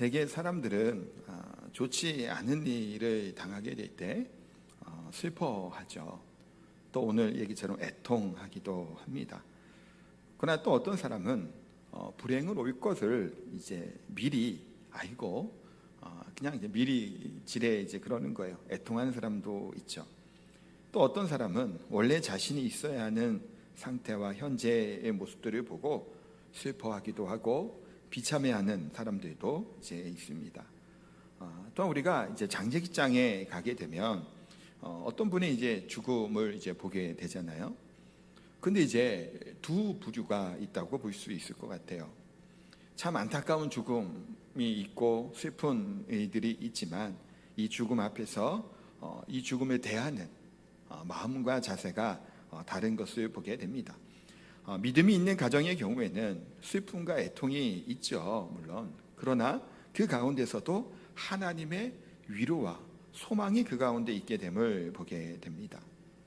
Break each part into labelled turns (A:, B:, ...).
A: 대개 사람들은 좋지 않은 일을 당하게 될 때 슬퍼하죠. 또 오늘 얘기처럼 애통하기도 합니다. 그러나 또 어떤 사람은 불행은 올 것을 이제 미리 알고 그냥 이제 미리 지레 이제 그러는 거예요. 애통하는 사람도 있죠. 또 어떤 사람은 원래 자신이 있어야 하는 상태와 현재의 모습들을 보고 슬퍼하기도 하고 비참해하는 사람들도 이제 있습니다. 또한 우리가 이제 장례식장에 가게 되면 어떤 분이 이제 죽음을 이제 보게 되잖아요. 근데 이제 두 부류가 있다고 볼 수 있을 것 같아요. 참 안타까운 죽음이 있고 슬픈 일들이 있지만 이 죽음 앞에서 이 죽음을 대하는 마음과 자세가 다른 것을 보게 됩니다. 믿음이 있는 가정의 경우에는 슬픔과 애통이 있죠, 물론. 그러나 그 가운데서도 하나님의 위로와 소망이 그 가운데 있게 됨을 보게 됩니다.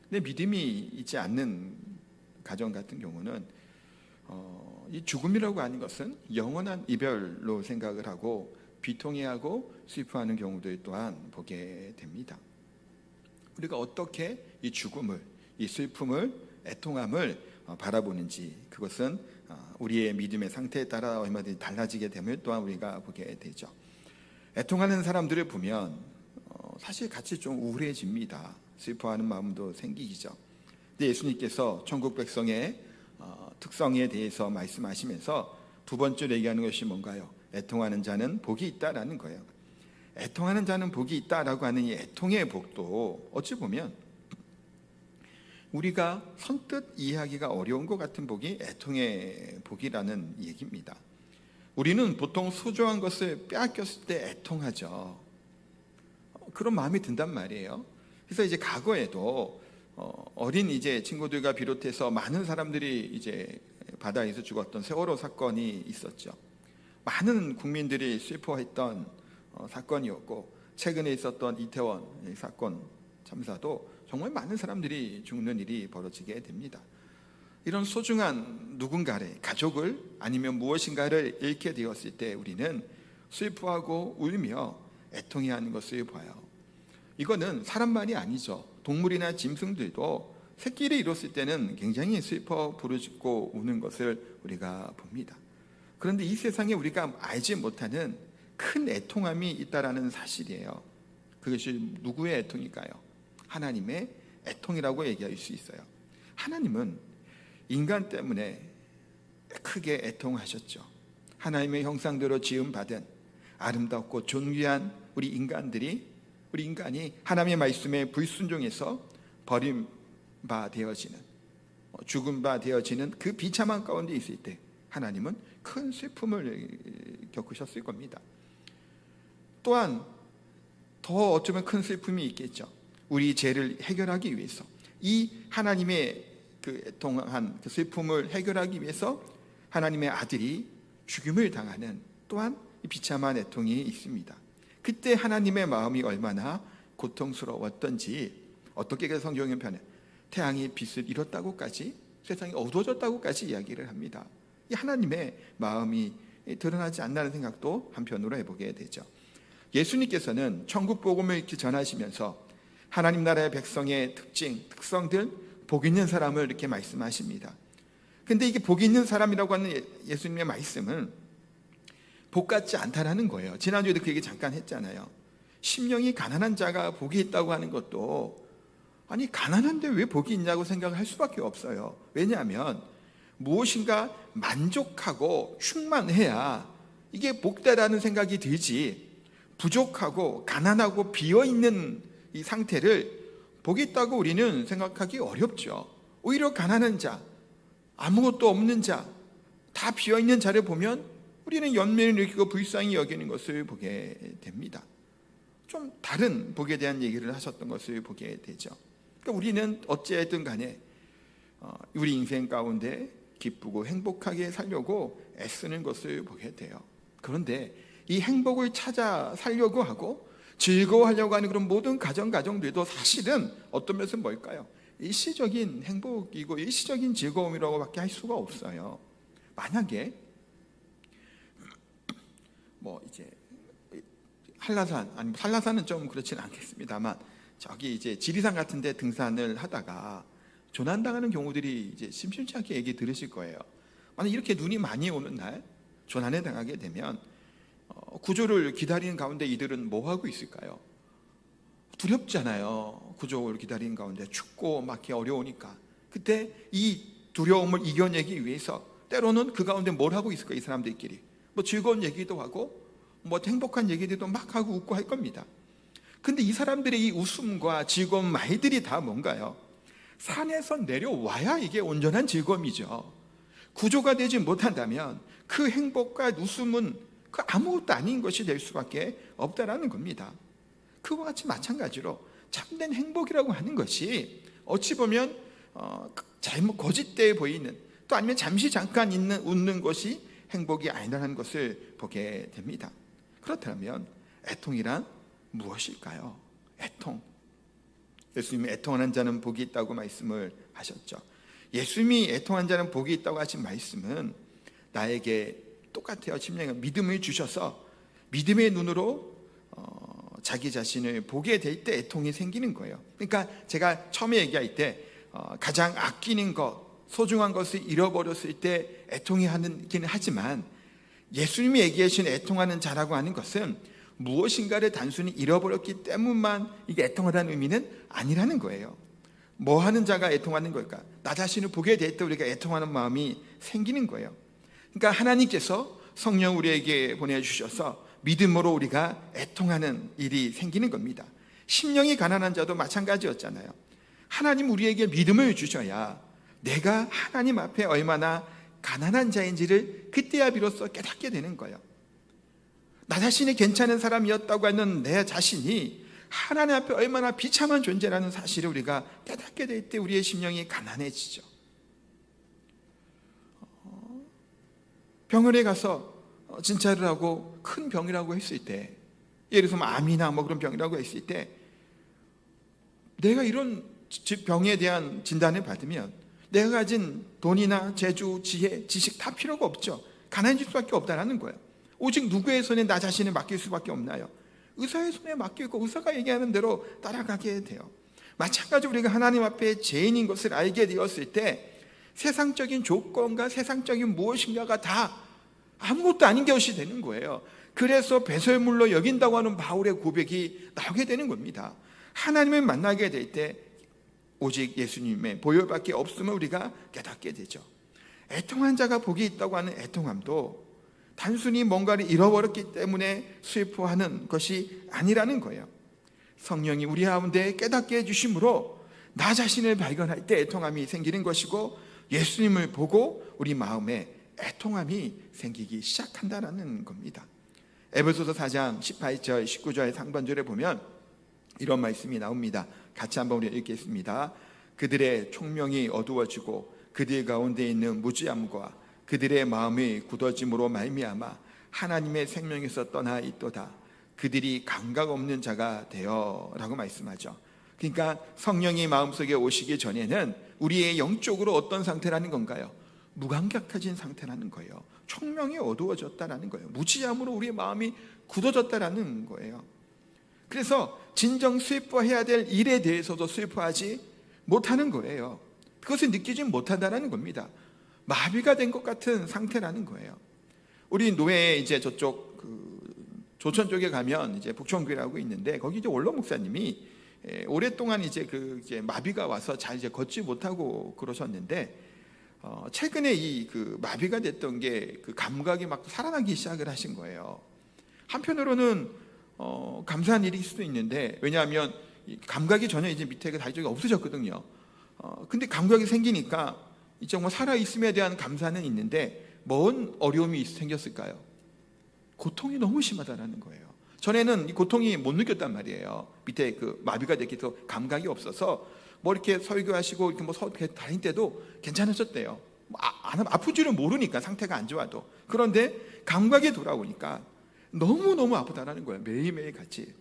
A: 근데 믿음이 있지 않는 가정 같은 경우는 이 죽음이라고 하는 것은 영원한 이별로 생각을 하고 비통해하고 슬퍼하는 경우들 또한 보게 됩니다. 우리가 어떻게 이 죽음을, 이 슬픔을, 애통함을 바라보는지, 그것은 우리의 믿음의 상태에 따라 얼마든지 달라지게 됨을 또한 우리가 보게 되죠. 애통하는 사람들을 보면 사실 같이 좀 우울해집니다. 슬퍼하는 마음도 생기죠. 근데 예수님께서 천국 백성의 특성에 대해서 말씀하시면서 두 번째로 얘기하는 것이 뭔가요? 애통하는 자는 복이 있다라는 거예요. 애통하는 자는 복이 있다라고 하는 이 애통의 복도 어찌 보면 우리가 선뜻 이해하기가 어려운 것 같은 복이 애통의 복이라는 얘기입니다. 우리는 보통 소중한 것을 빼앗겼을 때 애통하죠. 그런 마음이 든단 말이에요. 그래서 이제 과거에도 어린 이제 친구들과 비롯해서 많은 사람들이 이제 바다에서 죽었던 세월호 사건이 있었죠. 많은 국민들이 슬퍼했던 사건이었고, 최근에 있었던 이태원 사건 참사도 정말 많은 사람들이 죽는 일이 벌어지게 됩니다. 이런 소중한 누군가를, 가족을 아니면 무엇인가를 잃게 되었을 때 우리는 슬퍼하고 울며 애통해하는 것을 봐요. 이거는 사람만이 아니죠. 동물이나 짐승들도 새끼를 잃었을 때는 굉장히 슬퍼 부르짖고 우는 것을 우리가 봅니다. 그런데 이 세상에 우리가 알지 못하는 큰 애통함이 있다라는 사실이에요. 그것이 누구의 애통일까요? 하나님의 애통이라고 얘기할 수 있어요. 하나님은 인간 때문에 크게 애통하셨죠. 하나님의 형상대로 지음받은 아름답고 존귀한 우리 인간이 하나님의 말씀에 불순종해서 버림바 되어지는, 죽은 바 되어지는 그 비참한 가운데 있을 때 하나님은 큰 슬픔을 겪으셨을 겁니다. 또한 더 어쩌면 큰 슬픔이 있겠죠. 우리 죄를 해결하기 위해서, 이 하나님의 그 애통한 그 슬픔을 해결하기 위해서 하나님의 아들이 죽임을 당하는 또한 비참한 애통이 있습니다. 그때 하나님의 마음이 얼마나 고통스러웠던지, 어떻게 성경의 편에 태양이 빛을 잃었다고까지, 세상이 어두워졌다고까지 이야기를 합니다. 이 하나님의 마음이 드러나지 않나는 생각도 한편으로 해보게 되죠. 예수님께서는 천국 복음을 이렇게 전하시면서 하나님 나라의 백성의 특성들, 복 있는 사람을 이렇게 말씀하십니다. 근데 이게 복 있는 사람이라고 하는 예수님의 말씀은 복 같지 않다라는 거예요. 지난주에도 그 얘기 잠깐 했잖아요. 심령이 가난한 자가 복이 있다고 하는 것도, 아니 가난한데 왜 복이 있냐고 생각할 수밖에 없어요. 왜냐하면 무엇인가 만족하고 충만해야 이게 복되다는 생각이 들지, 부족하고 가난하고 비어있는 이 상태를 복이 있다고 우리는 생각하기 어렵죠. 오히려 가난한 자, 아무것도 없는 자, 다 비어있는 자를 보면 우리는 연민을 느끼고 불쌍히 여기는 것을 보게 됩니다. 좀 다른 복에 대한 얘기를 하셨던 것을 보게 되죠. 그러니까 우리는 어찌됐든 간에 우리 인생 가운데 기쁘고 행복하게 살려고 애쓰는 것을 보게 돼요. 그런데 이 행복을 찾아 살려고 하고 즐거워하려고 하는 그런 모든 가정들도 사실은 어떤 면에서 뭘까요? 일시적인 행복이고 일시적인 즐거움이라고밖에 할 수가 없어요. 만약에 이제 한라산, 아니 한라산은 좀 그렇지는 않겠습니다만 저기 이제 지리산 같은데 등산을 하다가 조난당하는 경우들이 이제 심심치 않게 얘기 들으실 거예요. 만약 이렇게 눈이 많이 오는 날 조난에 당하게 되면 구조를 기다리는 가운데 이들은 뭐 하고 있을까요? 두렵잖아요. 구조를 기다리는 가운데 춥고 막기 어려우니까. 그때 이 두려움을 이겨내기 위해서 때로는 그 가운데 뭘 하고 있을까? 이 사람들끼리 뭐 즐거운 얘기도 하고 뭐 행복한 얘기들도 막 하고 웃고 할 겁니다. 근데 이 사람들의 이 웃음과 즐거운 말들이 다 뭔가요? 산에서 내려와야 이게 온전한 즐거움이죠. 구조가 되지 못한다면 그 행복과 웃음은 그 아무것도 아닌 것이 될 수밖에 없다라는 겁니다. 그와 같이 마찬가지로 참된 행복이라고 하는 것이 어찌 보면 잘못 거짓되어 보이는, 또 아니면 잠시 잠깐 웃는 것이 행복이 아니라는 것을 보게 됩니다. 그렇다면 애통이란 무엇일까요? 애통. 예수님이 애통하는 자는 복이 있다고 말씀을 하셨죠. 예수님이 애통한 자는 복이 있다고 하신 말씀은 나에게 똑같아요. 심령에 믿음을 주셔서 믿음의 눈으로 자기 자신을 보게 될 때 애통이 생기는 거예요. 그러니까 제가 처음에 얘기할 때 가장 아끼는 것, 소중한 것을 잃어버렸을 때 애통이 하기는 하지만 예수님이 얘기하신 애통하는 자라고 하는 것은 무엇인가를 단순히 잃어버렸기 때문만 이게 애통하다는 의미는 아니라는 거예요. 뭐 하는 자가 애통하는 걸까? 나 자신을 보게 될 때 우리가 애통하는 마음이 생기는 거예요. 그러니까 하나님께서 성령 우리에게 보내주셔서 믿음으로 우리가 애통하는 일이 생기는 겁니다. 심령이 가난한 자도 마찬가지였잖아요. 하나님 우리에게 믿음을 주셔야 내가 하나님 앞에 얼마나 가난한 자인지를 그때야 비로소 깨닫게 되는 거예요. 나 자신이 괜찮은 사람이었다고 하는 내 자신이 하나님 앞에 얼마나 비참한 존재라는 사실을 우리가 깨닫게 될 때 우리의 심령이 가난해지죠. 병원에 가서 진찰을 하고 큰 병이라고 했을 때, 예를 들어서 암이나 뭐 그런 병이라고 했을 때 내가 이런 병에 대한 진단을 받으면 내가 가진 돈이나 재주, 지혜, 지식 다 필요가 없죠. 가난해질 수밖에 없다는 거예요. 오직 누구의 손에 나 자신을 맡길 수밖에 없나요? 의사의 손에 맡기고 의사가 얘기하는 대로 따라가게 돼요. 마찬가지로 우리가 하나님 앞에 죄인인 것을 알게 되었을 때 세상적인 조건과 세상적인 무엇인가가 다 아무것도 아닌 것이 되는 거예요. 그래서 배설물로 여긴다고 하는 바울의 고백이 나오게 되는 겁니다. 하나님을 만나게 될 때 오직 예수님의 보혈밖에 없음을 우리가 깨닫게 되죠. 애통한 자가 복이 있다고 하는 애통함도 단순히 뭔가를 잃어버렸기 때문에 슬퍼하는 것이 아니라는 거예요. 성령이 우리 가운데 깨닫게 해주심으로 나 자신을 발견할 때 애통함이 생기는 것이고, 예수님을 보고 우리 마음에 애통함이 생기기 시작한다는 겁니다. 에베소서 4장 18절 19절 상반절에 보면 이런 말씀이 나옵니다. 같이 한번 우리 읽겠습니다. 그들의 총명이 어두워지고 그들 가운데 있는 무지함과 그들의 마음이 굳어짐으로 말미암아 하나님의 생명에서 떠나 있도다. 그들이 감각 없는 자가 되어 라고 말씀하죠. 그러니까 성령이 마음속에 오시기 전에는 우리의 영적으로 어떤 상태라는 건가요? 무감각해진 상태라는 거예요. 총명이 어두워졌다라는 거예요. 무지함으로 우리의 마음이 굳어졌다라는 거예요. 그래서 진정 슬퍼해야 될 일에 대해서도 슬퍼하지 못하는 거예요. 그것을 느끼지 못한다는 겁니다. 마비가 된 것 같은 상태라는 거예요. 우리 노예에 이제 저쪽 조천 쪽에 가면 이제 북촌교회라고 있는데 거기 이제 원로 목사님이 오랫동안 이제 이제 마비가 와서 잘 이제 걷지 못하고 그러셨는데 최근에 이 마비가 됐던 게 감각이 막 살아나기 시작을 하신 거예요. 한편으로는 감사한 일일 수도 있는데, 왜냐하면 감각이 전혀 이제 밑에 다리쪽이 없어졌거든요. 근데 감각이 생기니까 이제 뭐 살아있음에 대한 감사는 있는데 뭔 어려움이 생겼을까요? 고통이 너무 심하다는 거예요. 전에는 이 고통이 못 느꼈단 말이에요. 밑에 마비가 됐기 때문에 감각이 없어서 뭐 이렇게 설교하시고 이렇게 뭐 다닐 때도 괜찮으셨대요. 아프지를 모르니까, 상태가 안 좋아도. 그런데 감각이 돌아오니까 너무너무 아프다는 거예요. 매일매일 같이.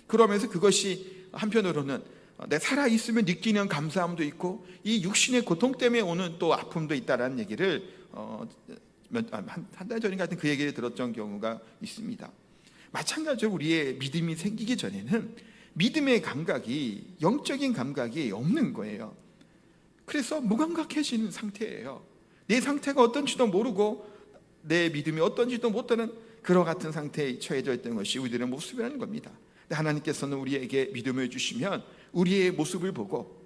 A: 그러면서 그것이 한편으로는 내 살아있으면 느끼는 감사함도 있고 이 육신의 고통 때문에 오는 또 아픔도 있다라는 얘기를 한 달 전인가 같은 그 얘기를 들었던 경우가 있습니다. 마찬가지로 우리의 믿음이 생기기 전에는 믿음의 감각이, 영적인 감각이 없는 거예요. 그래서 무감각해지는 상태예요. 내 상태가 어떤지도 모르고 내 믿음이 어떤지도 못하는 그와 같은 상태에 처해져 있던 것이 우리들의 모습이라는 겁니다. 하나님께서는 우리에게 믿음을 주시면 우리의 모습을 보고,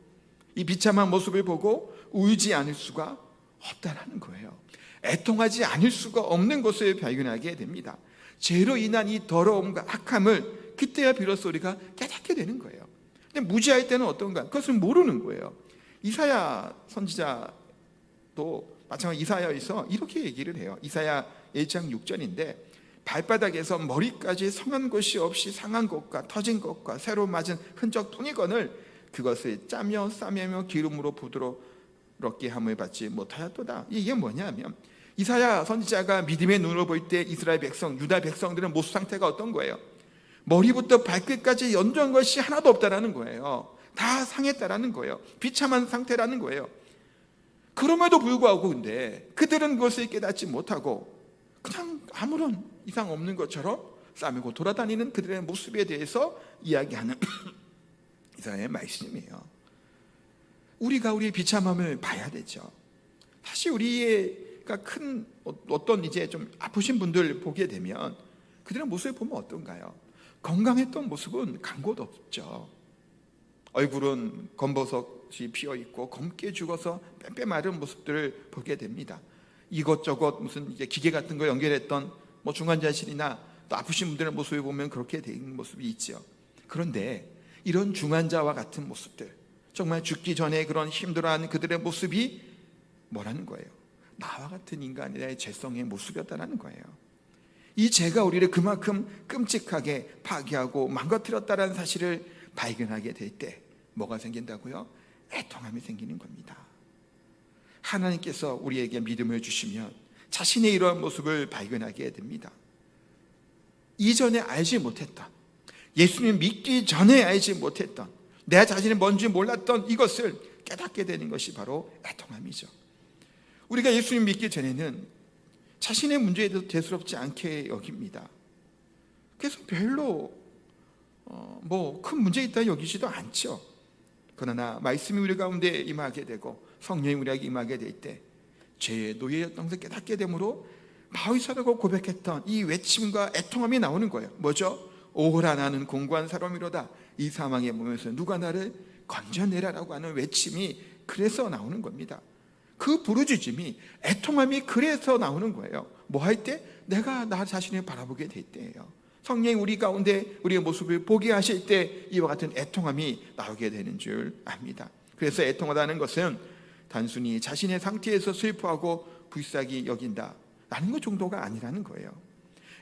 A: 이 비참한 모습을 보고 울지 않을 수가 없다라는 거예요. 애통하지 않을 수가 없는 것을 발견하게 됩니다. 죄로 인한 이 더러움과 악함을 그때야 비로소 우리가 깨닫게 되는 거예요. 근데 무지할 때는 어떤가? 그것을 모르는 거예요. 이사야 선지자도 마찬가지로 이사야에서 이렇게 얘기를 해요. 이사야 1장 6절인데 발바닥에서 머리까지 성한 곳이 없이 상한 것과 터진 것과 새로 맞은 흔적뿐이거늘 그것을 짜며 싸매며 기름으로 부드럽게 함을 받지 못하였도다. 이게 뭐냐면 이사야 선지자가 믿음의 눈으로 볼 때 이스라엘 백성, 유다 백성들은 모습 상태가 어떤 거예요? 머리부터 발끝까지 연주한 것이 하나도 없다라는 거예요. 다 상했다라는 거예요. 비참한 상태라는 거예요. 그럼에도 불구하고 근데 그들은 그것을 깨닫지 못하고 그냥 아무런 이상 없는 것처럼 싸매고 돌아다니는 그들의 모습에 대해서 이야기하는 이사야의 말씀이에요. 우리가 우리의 비참함을 봐야 되죠. 사실 우리가 큰 어떤 이제 좀 아프신 분들 보게 되면 그들의 모습을 보면 어떤가요? 건강했던 모습은 간 곳 없죠. 얼굴은 검버섯이 피어있고 검게 죽어서 빽빽 마른 모습들을 보게 됩니다. 이것저것 무슨 이제 기계 같은 거 연결했던 뭐 중환자실이나 또 아프신 분들의 모습을 보면 그렇게 된 모습이 있죠. 그런데 이런 중환자와 같은 모습들, 정말 죽기 전에 그런 힘들어하는 그들의 모습이 뭐라는 거예요? 나와 같은 인간의 죄성의 모습이었다는 거예요. 이 죄가 우리를 그만큼 끔찍하게 파괴하고 망가뜨렸다는 사실을 발견하게 될 때 뭐가 생긴다고요? 애통함이 생기는 겁니다. 하나님께서 우리에게 믿음을 주시면 자신의 이러한 모습을 발견하게 됩니다. 이전에 알지 못했던, 예수님 믿기 전에 알지 못했던, 내 자신이 뭔지 몰랐던 이것을 깨닫게 되는 것이 바로 애통함이죠. 우리가 예수님 믿기 전에는 자신의 문제에 대해서 대수롭지 않게 여깁니다. 그래서 별로 뭐 큰 문제 있다 여기지도 않죠. 그러나 말씀이 우리 가운데 임하게 되고 성령이 우리에게 임하게 될 때 죄의 노예였던 것을 깨닫게 되므로 바위사라고 고백했던 이 외침과 애통함이 나오는 거예요. 뭐죠? 오호라 나는 공고한 사람이로다. 이 사망의 몸에서 누가 나를 건져내라라고 하는 외침이 그래서 나오는 겁니다. 그 부르짖음이, 애통함이 그래서 나오는 거예요. 뭐 할 때? 내가 나 자신을 바라보게 될 때예요. 성령이 우리 가운데 우리의 모습을 보게 하실 때 이와 같은 애통함이 나오게 되는 줄 압니다. 그래서 애통하다는 것은 단순히 자신의 상태에서 슬퍼하고 불쌍히 여긴다 라는 것 정도가 아니라는 거예요.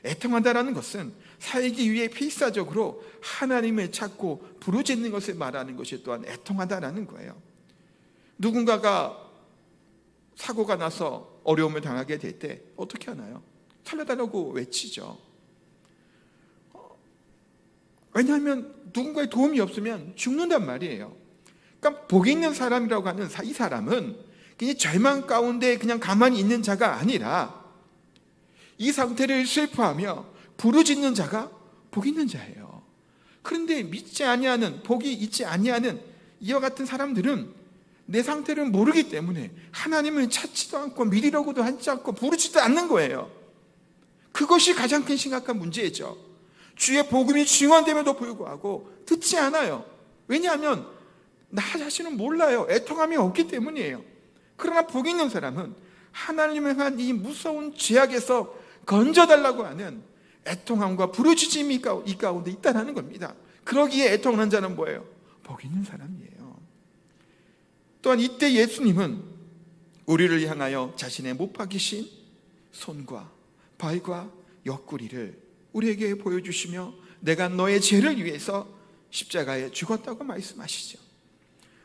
A: 애통한다는 것은 살기 위해 필사적으로 하나님을 찾고 부르짖는 것을 말하는 것이 또한 애통하다라는 거예요. 누군가가 사고가 나서 어려움을 당하게 될 때 어떻게 하나요? 살려달라고 외치죠. 왜냐하면 누군가의 도움이 없으면 죽는단 말이에요. 그러니까 복이 있는 사람이라고 하는 이 사람은 그냥 절망 가운데 그냥 가만히 있는 자가 아니라 이 상태를 슬퍼하며 부르짖는 자가 복 있는 자예요. 그런데 믿지 아니하는, 복이 있지 아니하는 이와 같은 사람들은 내 상태를 모르기 때문에 하나님을 찾지도 않고 믿으려고도 하지 않고 부르지도 않는 거예요. 그것이 가장 큰 심각한 문제죠. 주의 복음이 증언됨에도 불구하고 듣지 않아요. 왜냐하면 나 자신은 몰라요. 애통함이 없기 때문이에요. 그러나 복 있는 사람은 하나님을 향한 이 무서운 죄악에서 건져달라고 하는 애통함과 부르짖음이 이 가운데 있다는 겁니다. 그러기에 애통하는 자는 뭐예요? 복 있는 사람이에요. 또한 이때 예수님은 우리를 향하여 자신의 못 박이신 손과 발과 옆구리를 우리에게 보여주시며 내가 너의 죄를 위해서 십자가에 죽었다고 말씀하시죠.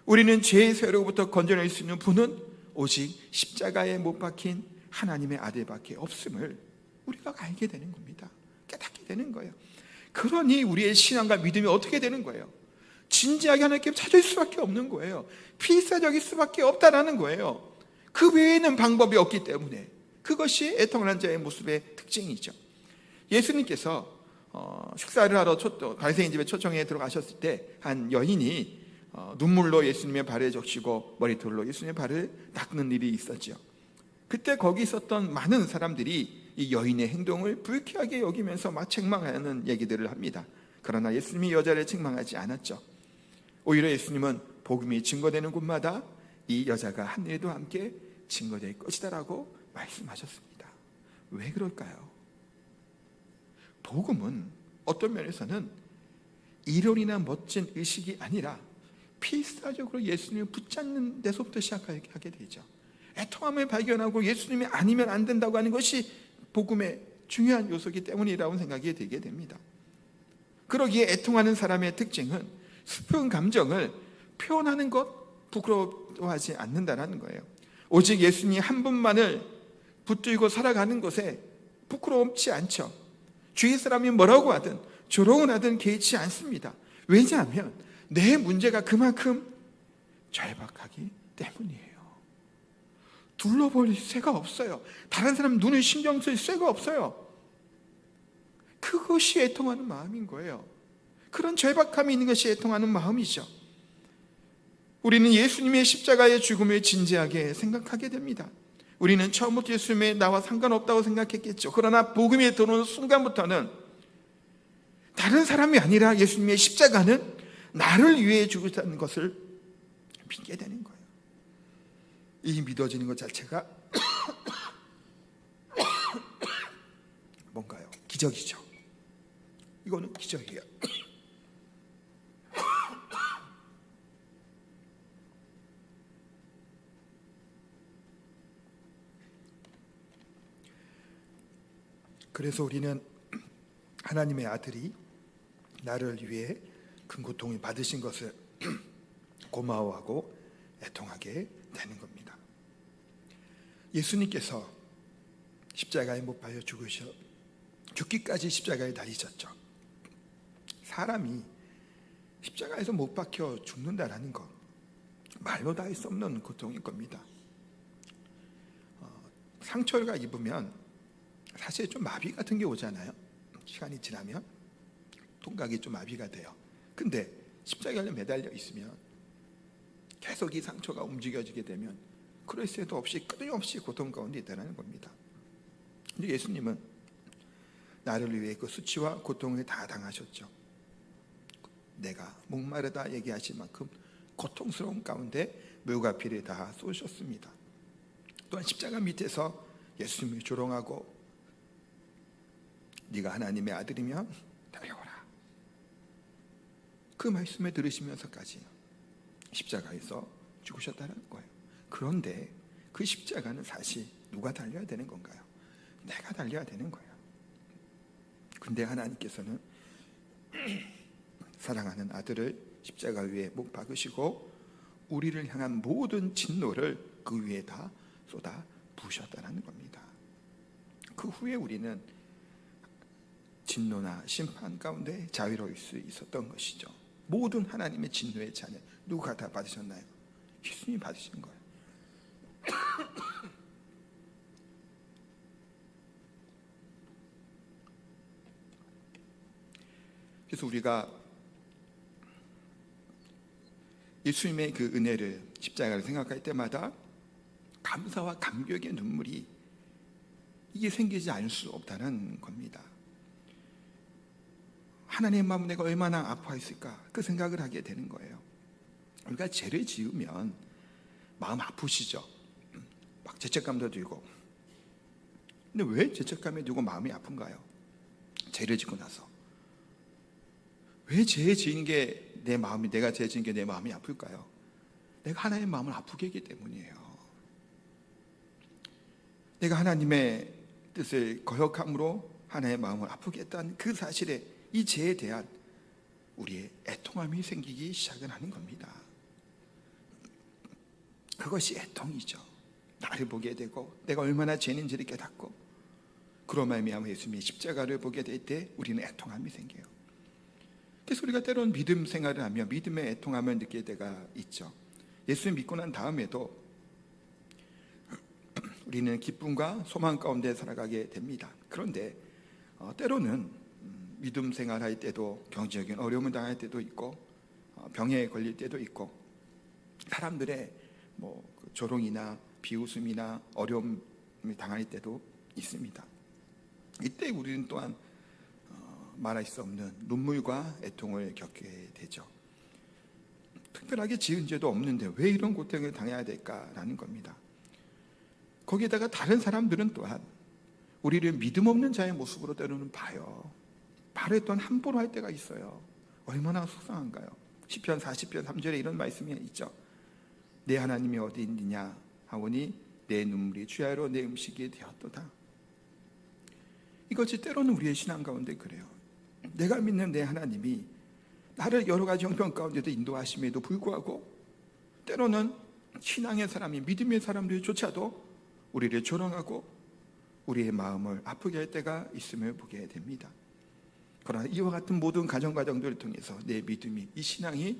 A: 우리는 죄의 세로부터 건져낼 수 있는 분은 오직 십자가에 못 박힌 하나님의 아들밖에 없음을 우리가 알게 되는 겁니다. 깨닫게 되는 거예요. 그러니 우리의 신앙과 믿음이 어떻게 되는 거예요? 진지하게 하나님께 찾을 수밖에 없는 거예요. 필사적일 수밖에 없다라는 거예요. 그 외에는 방법이 없기 때문에 그것이 애통하는 자의 모습의 특징이죠. 예수님께서 식사를 하러 바리새인 집에 초청해 들어가셨을 때 한 여인이 눈물로 예수님의 발에 적시고 머리털로 예수님의 발을 닦는 일이 있었죠. 그때 거기 있었던 많은 사람들이 이 여인의 행동을 불쾌하게 여기면서 막 책망하는 얘기들을 합니다. 그러나 예수님이 여자를 책망하지 않았죠. 오히려 예수님은 복음이 증거되는 곳마다 이 여자가 한 일도 함께 증거될 것이다라고 말씀하셨습니다. 왜 그럴까요? 복음은 어떤 면에서는 이론이나 멋진 의식이 아니라 필사적으로 예수님을 붙잡는 데서부터 시작하게 되죠. 애통함을 발견하고 예수님이 아니면 안 된다고 하는 것이 복음의 중요한 요소이기 때문이라고 생각이 되게 됩니다. 그러기에 애통하는 사람의 특징은 슬픈 감정을 표현하는 것 부끄러워하지 않는다는 거예요. 오직 예수님 한 분만을 붙들고 살아가는 것에 부끄럽지 않죠. 주위 사람이 뭐라고 하든 조롱을 하든 개의치 않습니다. 왜냐하면 내 문제가 그만큼 절박하기 때문이에요. 둘러볼 새가 없어요. 다른 사람 눈을 신경 쓸 새가 없어요. 그것이 애통하는 마음인 거예요. 그런 절박함이 있는 것이 애통하는 마음이죠. 우리는 예수님의 십자가의 죽음을 진지하게 생각하게 됩니다. 우리는 처음부터 예수님의 나와 상관없다고 생각했겠죠. 그러나 복음에 들어오는 순간부터는 다른 사람이 아니라 예수님의 십자가는 나를 위해 죽으셨다는 것을 믿게 되는 거예요. 이 믿어지는 것 자체가 뭔가요? 기적이죠. 이거는 기적이에요. 그래서 우리는 하나님의 아들이 나를 위해 큰 고통을 받으신 것을 고마워하고 애통하게 되는 겁니다. 예수님께서 십자가에 못 박혀 죽기까지 십자가에 달리셨죠. 사람이 십자가에서 못 박혀 죽는다라는 것, 말로 다 할 수 없는 고통일 겁니다. 상처가 입으면 사실 좀 마비 같은 게 오잖아요. 시간이 지나면 통각이 좀 마비가 돼요. 근데 십자가에 매달려 있으면 계속 이 상처가 움직여지게 되면 그럴 새도 없이 끊임없이 고통 가운데 있다는 겁니다. 근데 예수님은 나를 위해 그 수치와 고통을 다 당하셨죠. 내가 목마르다 얘기하실 만큼 고통스러운 가운데 물과 피를 다 쏘셨습니다. 또한 십자가 밑에서 예수님을 조롱하고 네가 하나님의 아들이면 달려오라. 그 말씀을 들으시면서까지 십자가에서 죽으셨다는 거예요. 그런데 그 십자가는 사실 누가 달려야 되는 건가요? 내가 달려야 되는 거예요. 근데 하나님께서는 사랑하는 아들을 십자가 위에 못 박으시고 우리를 향한 모든 진노를 그 위에 다 쏟아 부으셨다는 겁니다. 그 후에 우리는 진노나 심판 가운데 자유로울 수 있었던 것이죠. 모든 하나님의 진노의 잔을 누가 다 받으셨나요? 예수님이 받으신 거예요. 그래서 우리가 예수님의 그 은혜를 십자가를 생각할 때마다 감사와 감격의 눈물이 이게 생기지 않을 수 없다는 겁니다. 하나님의 마음 내가 얼마나 아파했을까 그 생각을 하게 되는 거예요. 우리가 죄를 지으면 마음 아프시죠. 막 죄책감도 들고. 근데 왜 죄책감이 들고 마음이 아픈가요? 죄를 짓고 나서 왜 죄 지은 게 내 마음이 내가 죄 지은 게 내 마음이 아플까요? 내가 하나님의 마음을 아프게 했기 때문이에요. 내가 하나님의 뜻을 거역함으로 하나님의 마음을 아프게 했다는 그 사실에 이 죄에 대한 우리의 애통함이 생기기 시작을 하는 겁니다. 그것이 애통이죠. 나를 보게 되고 내가 얼마나 죄인지를 깨닫고 그로 말미암아 예수님의 십자가를 보게 될 때 우리는 애통함이 생겨요. 그래서 우리가 때로는 믿음 생활을 하며 믿음의 애통함을 느낄 때가 있죠. 예수를 믿고 난 다음에도 우리는 기쁨과 소망 가운데 살아가게 됩니다. 그런데 때로는 믿음 생활할 때도 경제적인 어려움을 당할 때도 있고, 병에 걸릴 때도 있고, 사람들의 조롱이나 비웃음이나 어려움을 당할 때도 있습니다. 이때 우리는 또한 말할 수 없는 눈물과 애통을 겪게 되죠. 특별하게 지은 죄도 없는데 왜 이런 고통을 당해야 될까라는 겁니다. 거기에다가 다른 사람들은 또한 우리를 믿음 없는 자의 모습으로 때로는 봐요. 말을 또한 함부로 할 때가 있어요. 얼마나 속상한가요? 시편 40편 3절에 이런 말씀이 있죠. 내 하나님이 어디 있느냐 하오니 내 눈물이 주야로 내 음식이 되었도다. 이것이 때로는 우리의 신앙 가운데 그래요. 내가 믿는 내 하나님이 나를 여러 가지 형편 가운데도 인도하심에도 불구하고 때로는 신앙의 사람이, 믿음의 사람들조차도 우리를 조롱하고 우리의 마음을 아프게 할 때가 있음을 보게 됩니다. 그러나 이와 같은 모든 가정과정들을 통해서 내 믿음이, 이 신앙이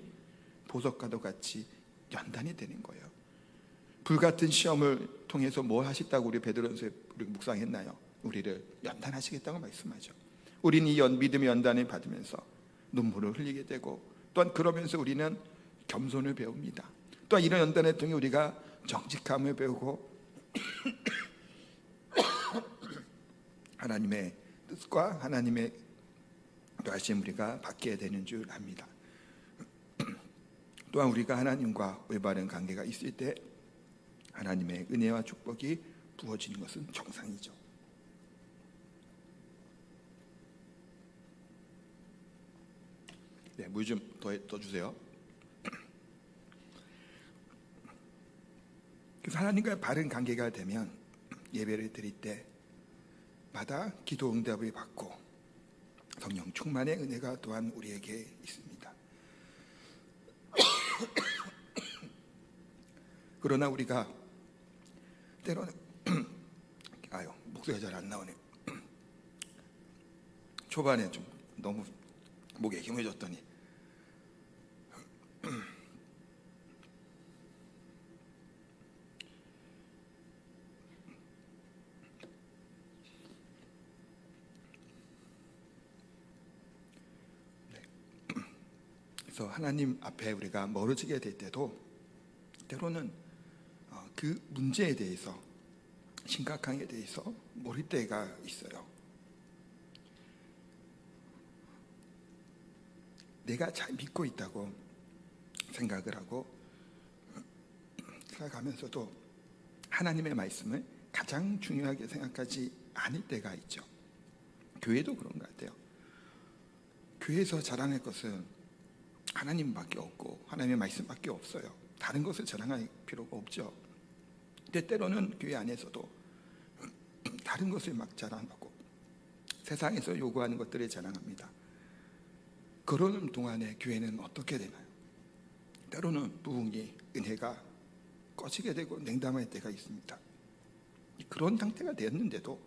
A: 보석과도 같이 연단이 되는 거예요. 불같은 시험을 통해서 뭘 하셨다고 우리 베드로전서에 묵상했나요? 우리를 연단하시겠다고 말씀하죠. 우리는 이 믿음의 연단을 받으면서 눈물을 흘리게 되고, 또한 그러면서 우리는 겸손을 배웁니다. 또한 이런 연단을 통해 우리가 정직함을 배우고 하나님의 뜻과 하나님의 하심 우리가 받게 되는 줄 압니다. 또한 우리가 하나님과 올바른 관계가 있을 때 하나님의 은혜와 축복이 부어지는 것은 정상이죠. 네, 물 좀 더 주세요. 그래서 하나님과 바른 관계가 되면 예배를 드릴 때마다 기도 응답을 받고 성령 충만의 은혜가 또한 우리에게 있습니다. 그러나 우리가 때로는 목소리가 잘 안 나오네. 초반에 좀 너무 목에 힘을 줬더니 그래서 하나님 앞에 우리가 멀어지게 될 때도 때로는 그 문제에 대해서, 심각함에 대해서 모를 때가 있어요. 내가 잘 믿고 있다고 생각을 하고 살아가면서도 하나님의 말씀을 가장 중요하게 생각하지 않을 때가 있죠. 교회도 그런 것 같아요. 교회에서 자랑할 것은 하나님밖에 없고 하나님의 말씀밖에 없어요. 다른 것을 자랑할 필요가 없죠. 근데 때로는 교회 안에서도 다른 것을 막 자랑하고 세상에서 요구하는 것들을 자랑합니다. 그러는 동안에 교회는 어떻게 되나요? 때로는 부흥이, 은혜가 꺼지게 되고 냉담할 때가 있습니다. 그런 상태가 되었는데도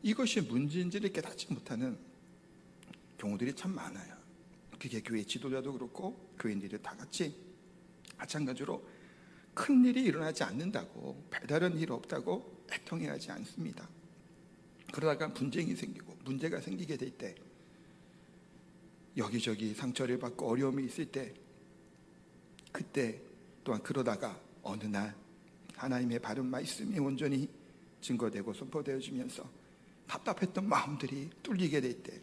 A: 이것이 문제인지를 깨닫지 못하는 경우들이 참 많아요. 그게 교회 지도자도 그렇고 교인들이 다 같이 마찬가지로 큰 일이 일어나지 않는다고, 별다른 일 없다고 애통해하지 않습니다. 그러다가 분쟁이 생기고 문제가 생기게 될 때, 여기저기 상처를 받고 어려움이 있을 때, 그때 또한 그러다가 어느 날 하나님의 바른 말씀이 온전히 증거되고 선포되어지면서 답답했던 마음들이 뚫리게 될 때,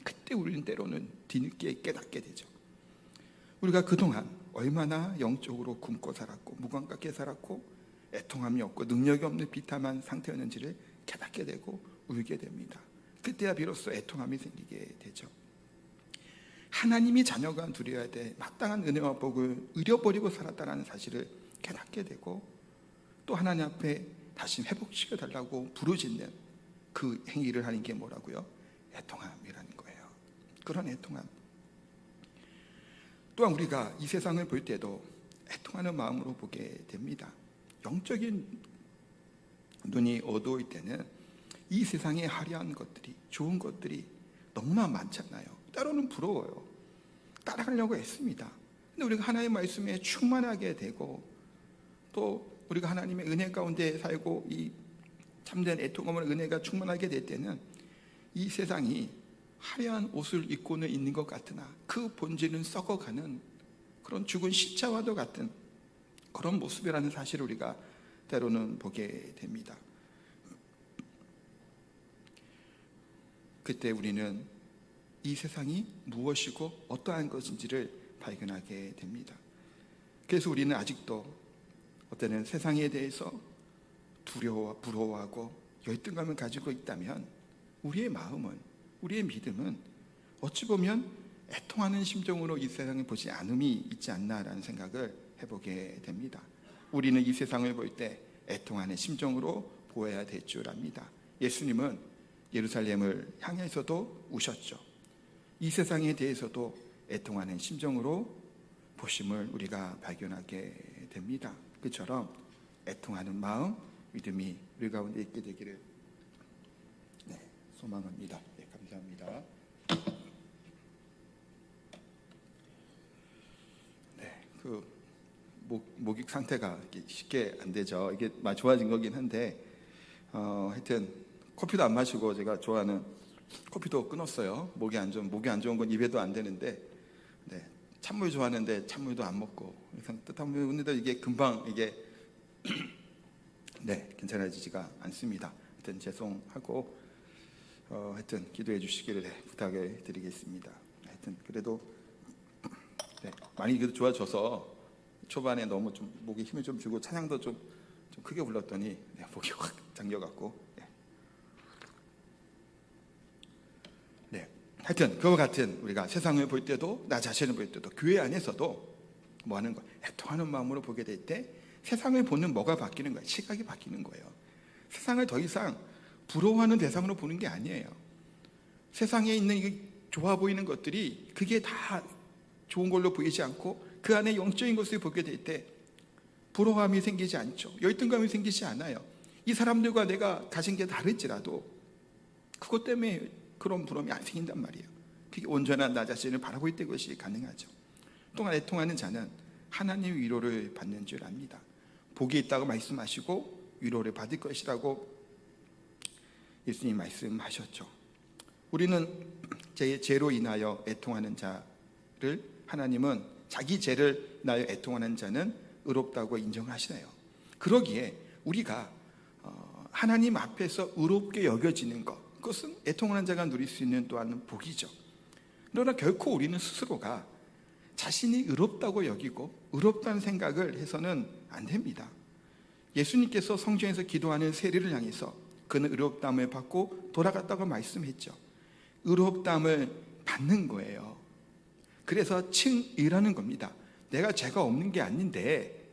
A: 그때 우리는 때로는 뒤늦게 깨닫게 되죠. 우리가 그동안 얼마나 영적으로 굶고 살았고 무감각해 살았고 애통함이 없고 능력이 없는 비참한 상태였는지를 깨닫게 되고 울게 됩니다. 그때야 비로소 애통함이 생기게 되죠. 하나님이 자녀가 누려야 될 마땅한 은혜와 복을 잃어버리고 살았다는 사실을 깨닫게 되고, 또 하나님 앞에 다시 회복시켜달라고 부르짖는 그 행위를 하는 게 뭐라고요? 애통함이라는 거예요. 그런 애통함. 또한 우리가 이 세상을 볼 때도 애통하는 마음으로 보게 됩니다. 영적인 눈이 어두울 때는 이 세상에 화려한 것들이, 좋은 것들이 너무나 많잖아요. 때로는 부러워요. 따라가려고 했습니다. 근데 우리가 하나님의 말씀에 충만하게 되고, 또 우리가 하나님의 은혜 가운데 살고 이 참된 애통함을 은혜가 충만하게 될 때는 이 세상이 화려한 옷을 입고는 있는 것 같으나 그 본질은 썩어가는 그런 죽은 시체와도 같은 그런 모습이라는 사실을 우리가 때로는 보게 됩니다. 그때 우리는 이 세상이 무엇이고 어떠한 것인지를 발견하게 됩니다. 그래서 우리는 아직도 어때는 세상에 대해서 부러워하고 열등감을 가지고 있다면 우리의 마음은, 우리의 믿음은 어찌 보면 애통하는 심정으로 이 세상을 보지 않음이 있지 않나라는 생각을 해보게 됩니다. 우리는 이 세상을 볼 때 애통하는 심정으로 보아야 될 줄 압니다. 예수님은 예루살렘을 향해서도 우셨죠. 이 세상에 대해서도 애통하는 심정으로 보심을 우리가 발견하게 됩니다. 그처럼 애통하는 마음, 믿음이 우리 가운데 있게 되기를 소망합니다. 감사합니다. 목익 상태가 쉽게 안 되죠. 이게 좋아진 거긴 한데 하여튼 커피도 안 마시고 제가 좋아하는 커피도 끊었어요. 목이 안 좋은 건 입에도 안 되는데 찬물 좋아하는데 찬물도 안 먹고 뜻한 분인데 이게 금방 이게 괜찮아지지가 않습니다. 하여튼 죄송하고 하여튼 기도해 주시기를 부탁을 드리겠습니다. 하여튼 그래도 많이 그래도 좋아져서 초반에 너무 좀 목에 힘을 좀 주고 찬양도 좀 크게 불렀더니 목이 확 잠겨갖고 하여튼 그와 같은 우리가 세상을 볼 때도 나 자신을 볼 때도 교회 안에서도 뭐 하는 거야? 애통하는 마음으로 보게 될 때 세상을 보는 뭐가 바뀌는 거야? 시각이 바뀌는 거예요. 세상을 더 이상 부러워하는 대상으로 보는 게 아니에요. 세상에 있는 이 좋아 보이는 것들이 그게 다 좋은 걸로 보이지 않고 그 안에 영적인 것을 보게 될 때 부러움이 생기지 않죠. 열등감이 생기지 않아요. 이 사람들과 내가 가진 게 다를지라도 그것 때문에 그런 부러움이 안 생긴단 말이에요. 그게 온전한 나 자신을 바라볼 때 그것이 가능하죠. 또한 애통하는 자는 하나님의 위로를 받는 줄 압니다. 복이 있다고 말씀하시고 위로를 받을 것이라고 예수님 말씀하셨죠. 우리는 제 죄로 인하여 애통하는 자를 하나님은 자기 죄를 인하여 애통하는 자는 의롭다고 인정하시네요. 그러기에 우리가 하나님 앞에서 의롭게 여겨지는 것, 그것은 애통하는 자가 누릴 수 있는 또한 복이죠. 그러나 결코 우리는 스스로가 자신이 의롭다고 여기고 의롭다는 생각을 해서는 안 됩니다. 예수님께서 성전에서 기도하는 세리를 향해서 그는 의롭다함을 받고 돌아갔다고 말씀했죠. 의롭다함을 받는 거예요. 그래서 칭의라는 겁니다. 내가 죄가 없는 게 아닌데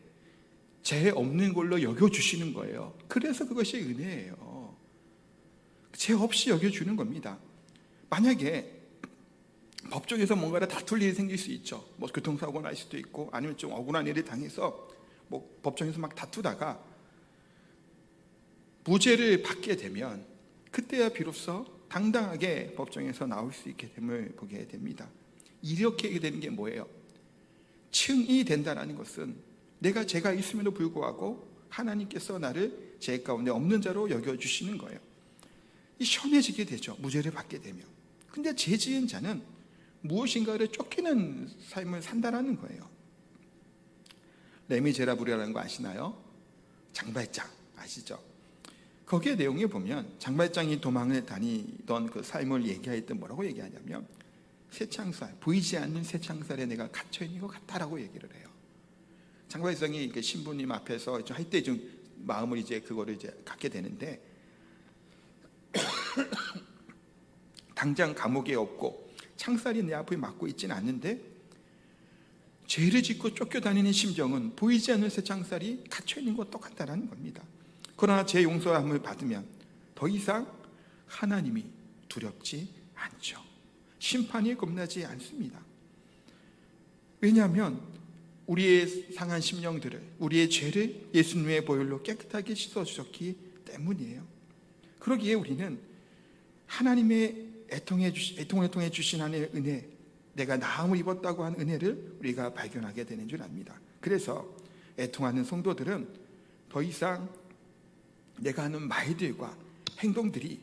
A: 죄 없는 걸로 여겨주시는 거예요. 그래서 그것이 은혜예요. 죄 없이 여겨주는 겁니다. 만약에 법정에서 뭔가를 다툴 일이 생길 수 있죠. 뭐 교통사고가 날 수도 있고 아니면 좀 억울한 일을 당해서 뭐 법정에서 막 다투다가 무죄를 받게 되면 그때야 비로소 당당하게 법정에서 나올 수 있게 됨을 보게 됩니다. 이렇게 되는 게 뭐예요? 칭이 된다는 것은 내가 죄가 있음에도 불구하고 하나님께서 나를 죄 가운데 없는 자로 여겨주시는 거예요. 시원해지게 되죠. 무죄를 받게 되면. 근데 죄 지은 자는 무엇인가를 쫓기는 삶을 산다라는 거예요. 레미제라블이라는 거 아시나요? 장발장 아시죠? 거기에 내용에 보면 장발장이 도망을 다니던 그 삶을 얘기할 때 뭐라고 얘기하냐면 새창살, 보이지 않는 새창살에 내가 갇혀있는 것 같다라고 얘기를 해요. 장발장이 신부님 앞에서 할 때 좀 마음을 이제 그거를 이제 갖게 되는데 당장 감옥에 없고 창살이 내 앞을 막고 있지는 않는데 죄를 짓고 쫓겨다니는 심정은 보이지 않는 새 창살이 갇혀있는 것 똑같다는 겁니다. 그러나 제 용서함을 받으면 더 이상 하나님이 두렵지 않죠. 심판이 겁나지 않습니다. 왜냐하면 우리의 상한 심령들을, 우리의 죄를 예수님의 보혈로 깨끗하게 씻어주셨기 때문이에요. 그러기에 우리는 하나님의 애통을 통해 주신 하나님의 은혜, 내가 나음을 입었다고 한 은혜를 우리가 발견하게 되는 줄 압니다. 그래서 애통하는 성도들은 더 이상 내가 하는 말들과 행동들이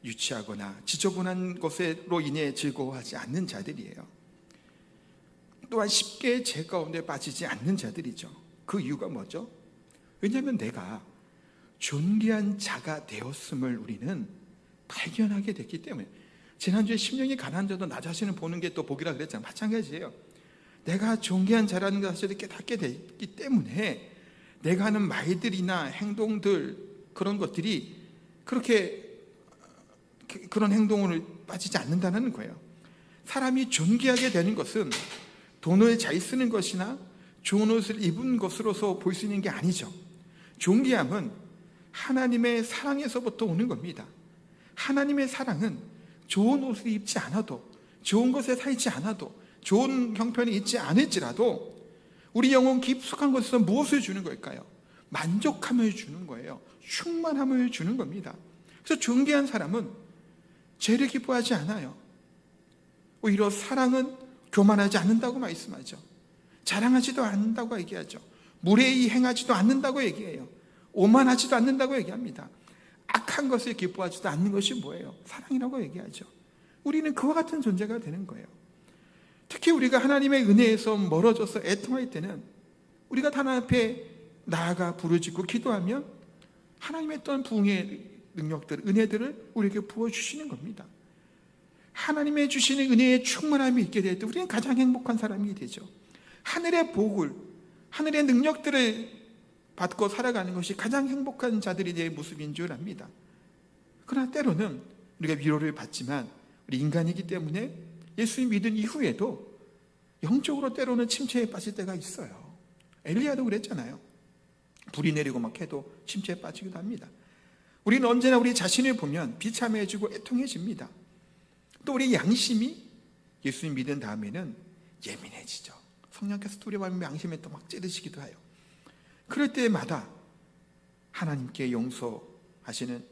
A: 유치하거나 지저분한 것으로 인해 즐거워하지 않는 자들이에요. 또한 쉽게 죄 가운데 빠지지 않는 자들이죠. 그 이유가 뭐죠? 왜냐하면 내가 존귀한 자가 되었음을 우리는 발견하게 됐기 때문에. 지난주에 심령이 가난한 자도 나 자신을 보는 게 또 복이라 그랬잖아요. 마찬가지예요. 내가 존귀한 자라는 사실을 깨닫게 됐기 때문에 내가 하는 말들이나 행동들, 그런 것들이 그런 행동을 빠지지 않는다는 거예요. 사람이 존귀하게 되는 것은 돈을 잘 쓰는 것이나 좋은 옷을 입은 것으로서 볼 수 있는 게 아니죠. 존귀함은 하나님의 사랑에서부터 오는 겁니다. 하나님의 사랑은 좋은 옷을 입지 않아도, 좋은 것에 살지 않아도, 좋은 형편이 있지 않을지라도 우리 영혼 깊숙한 곳에서 무엇을 주는 걸까요? 만족함을 주는 거예요. 충만함을 주는 겁니다. 그래서 존귀한 사람은 죄를 기뻐하지 않아요. 오히려 사랑은 교만하지 않는다고 말씀하죠. 자랑하지도 않는다고 얘기하죠. 무례히 행하지도 않는다고 얘기해요. 오만하지도 않는다고 얘기합니다. 악한 것을 기뻐하지도 않는 것이 뭐예요? 사랑이라고 얘기하죠. 우리는 그와 같은 존재가 되는 거예요. 특히 우리가 하나님의 은혜에서 멀어져서 애통할 때는 우리가 하나님 앞에 나아가 부르짖고 기도하면 하나님의 또한 부흥의 능력들, 은혜들을 우리에게 부어주시는 겁니다. 하나님의 주시는 은혜에 충만함이 있게 될 때 우리는 가장 행복한 사람이 되죠. 하늘의 복을, 하늘의 능력들을 받고 살아가는 것이 가장 행복한 자들이 될 모습인 줄 압니다. 그러나 때로는 우리가 위로를 받지만 우리 인간이기 때문에 예수님 믿은 이후에도 영적으로 때로는 침체에 빠질 때가 있어요. 엘리야도 그랬잖아요. 불이 내리고 막 해도 침체에 빠지기도 합니다. 우리는 언제나 우리 자신을 보면 비참해지고 애통해집니다. 또 우리 양심이 예수님 믿은 다음에는 예민해지죠. 성령께서 두려워하면 양심에 또 막 찌르시기도 해요. 그럴 때마다 하나님께 용서하시는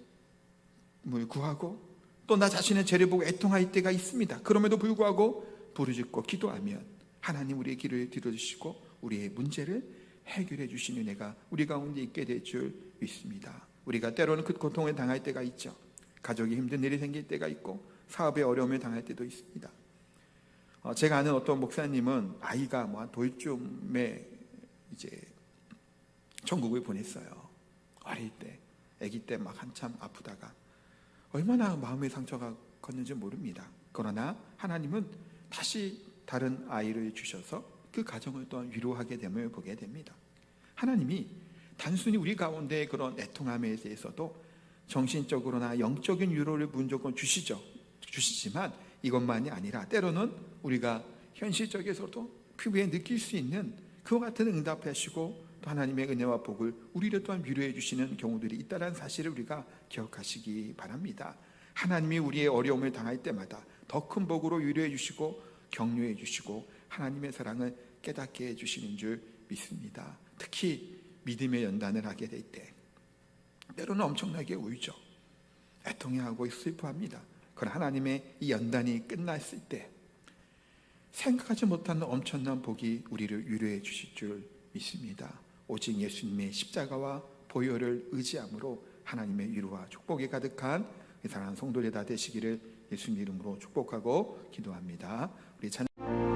A: 물 구하고 또 나 자신의 죄를 보고 애통할 때가 있습니다. 그럼에도 불구하고 부르짖고 기도하면 하나님 우리의 길을 들어주시고 우리의 문제를 해결해 주시는 은혜가 우리 가운데 있게 될 줄 믿습니다. 우리가 때로는 그 고통을 당할 때가 있죠. 가족이 힘든 일이 생길 때가 있고 사업에 어려움을 당할 때도 있습니다. 제가 아는 어떤 목사님은 아이가 한 돌쯤에 이제 천국을 보냈어요. 어릴 때, 아기 때 막 한참 아프다가 얼마나 마음의 상처가 컸는지 모릅니다. 그러나 하나님은 다시 다른 아이를 주셔서 그 가정을 또한 위로하게 됨을 보게 됩니다. 하나님이 단순히 우리 가운데 그런 애통함에 대해서도 정신적으로나 영적인 위로를 무조건 주시지만 이것만이 아니라 때로는 우리가 현실적에서도 피부에 느낄 수 있는 그와 같은 응답하시고 또 하나님의 은혜와 복을 우리를 또한 위로해 주시는 경우들이 있다는 사실을 우리가 기억하시기 바랍니다. 하나님이 우리의 어려움을 당할 때마다 더 큰 복으로 위로해 주시고 격려해 주시고 하나님의 사랑을 깨닫게 해 주시는 줄 믿습니다. 특히 믿음의 연단을 하게 될 때 때로는 엄청나게 울죠. 애통해하고 슬퍼합니다. 그러나 하나님의 이 연단이 끝났을 때 생각하지 못하는 엄청난 복이 우리를 위로해 주실 줄 믿습니다. 오직 예수님의 십자가와 보혈을 의지함으로 하나님의 위로와 축복이 가득한 이 사랑하는 성도들 다 되시기를 예수님 이름으로 축복하고 기도합니다. 우리 찬양